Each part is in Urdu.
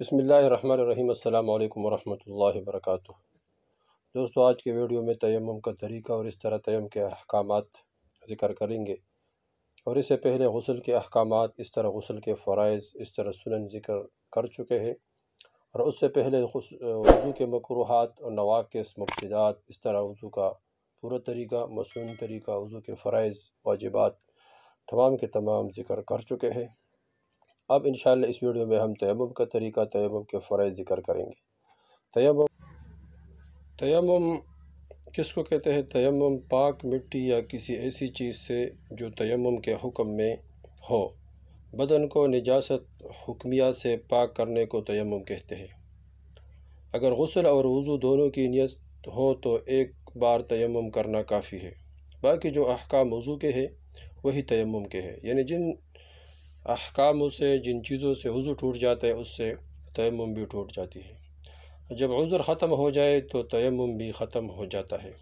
بسم اللہ الرحمن الرحیم۔ السلام علیکم ورحمۃ اللہ وبرکاتہ۔ دوستو، آج کے ویڈیو میں تیمم کا طریقہ اور اس طرح تیمم کے احکامات ذکر کریں گے، اور اس سے پہلے غسل کے احکامات، اس طرح غسل کے فرائض، اس طرح سنن ذکر کر چکے ہیں، اور اس سے پہلے وضو کے مکروہات اور نواقص مفسدات، اس طرح وضو کا پورا طریقہ، مصنون طریقہ، وضو کے فرائض، واجبات تمام کے تمام ذکر کر چکے ہیں۔ اب انشاءاللہ اس ویڈیو میں ہم تیمم کا طریقہ، تیمم کے فرائض ذکر کریں گے۔ تیمم کس کو کہتے ہیں؟ تیمم پاک مٹی یا کسی ایسی چیز سے جو تیمم کے حکم میں ہو، بدن کو نجاست حکمیہ سے پاک کرنے کو تیمم کہتے ہیں۔ اگر غسل اور وضو دونوں کی نیت ہو تو ایک بار تیمم کرنا کافی ہے۔ باقی جو احکام وضو کے ہیں وہی تیمم کے ہیں، یعنی جن احکاموں سے، جن چیزوں سے وضو ٹوٹ جاتا ہے اس سے تیمم بھی ٹوٹ جاتی ہے۔ جب عذر ختم ہو جائے تو تیمم بھی ختم ہو جاتا ہے۔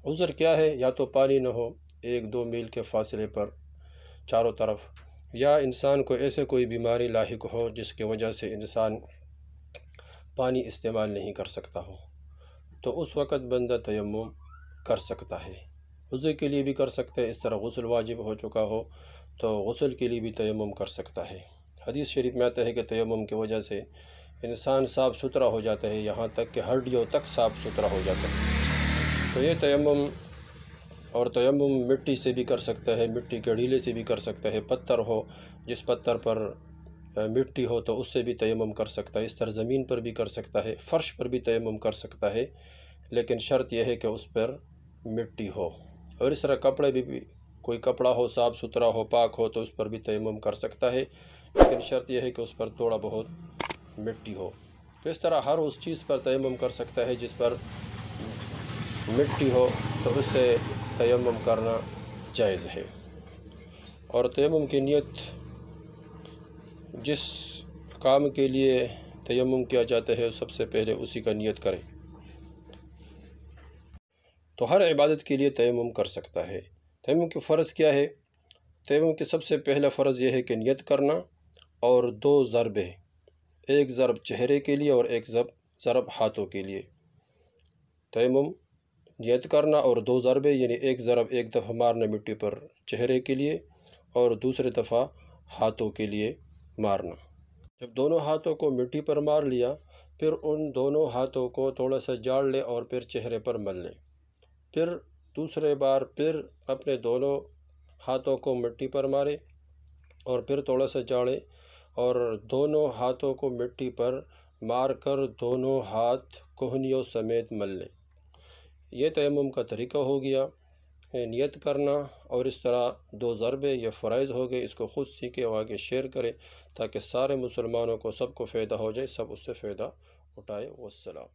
عذر کیا ہے؟ یا تو پانی نہ ہو 1-2 میل کے فاصلے پر چاروں طرف، یا انسان کو ایسے کوئی بیماری لاحق ہو جس کی وجہ سے انسان پانی استعمال نہیں کر سکتا ہو، تو اس وقت بندہ تیمم کر سکتا ہے۔ وضو کے لیے بھی کر سکتا ہے، اس طرح غسل واجب ہو چکا ہو تو غسل کے لیے بھی تیمم کر سکتا ہے۔ حدیث شریف میں آتا ہے کہ تیمم کی وجہ سے انسان صاف ستھرا ہو جاتا ہے، یہاں تک کہ ہڈیوں تک صاف ستھرا ہو جاتا ہے۔ تو یہ تیمم، اور تیمم مٹی سے بھی کر سکتا ہے، مٹی کے ڈھیلے سے بھی کر سکتا ہے، پتھر ہو، جس پتھر پر مٹی ہو تو اس سے بھی تیمم کر سکتا ہے، اس طرح زمین پر بھی کر سکتا ہے، فرش پر بھی تیمم کر سکتا ہے، لیکن شرط یہ ہے کہ اس پر مٹی ہو۔ اور اس طرح کپڑے بھی کوئی کپڑا ہو، صاف ستھرا ہو، پاک ہو تو اس پر بھی تیمم کر سکتا ہے، لیکن شرط یہ ہے کہ اس پر تھوڑا بہت مٹی ہو۔ تو اس طرح ہر اس چیز پر تیمم کر سکتا ہے جس پر مٹی ہو، تو اس سے تیمم کرنا جائز ہے۔ اور تیمم کی نیت، جس کام کے لیے تیمم کیا جاتا ہے سب سے پہلے اسی کا نیت کرے، تو ہر عبادت کے لیے تیمم کر سکتا ہے۔ تیمم کے فرض کیا ہے؟ تیمم کے سب سے پہلا فرض یہ ہے کہ نیت کرنا، اور 2 ضربیں، ایک ضرب چہرے کے لیے اور ایک ضرب ہاتھوں کے لیے۔ تیمم نیت کرنا اور 2 ضربیں، یعنی ایک ضرب ایک دفعہ مارنا مٹی پر چہرے کے لیے، اور دوسری دفعہ ہاتھوں کے لیے مارنا۔ جب دونوں ہاتھوں کو مٹی پر مار لیا، پھر ان دونوں ہاتھوں کو تھوڑا سا جاڑ لے اور پھر چہرے پر مل لے۔ پھر دوسرے بار پھر اپنے دونوں ہاتھوں کو مٹی پر مارے اور پھر تھوڑا سا جاڑے، اور دونوں ہاتھوں کو مٹی پر مار کر دونوں ہاتھ کوہنیوں سمیت مل لے۔ یہ تیمم کا طریقہ ہو گیا، نیت کرنا، اور اس طرح 2 ضربے، یہ فرائض ہو گئے۔ اس کو خود سیکھے اور آگے شیئر کرے تاکہ سارے مسلمانوں کو، سب کو فائدہ ہو جائے، سب اس سے فائدہ اٹھائے۔ والسلام۔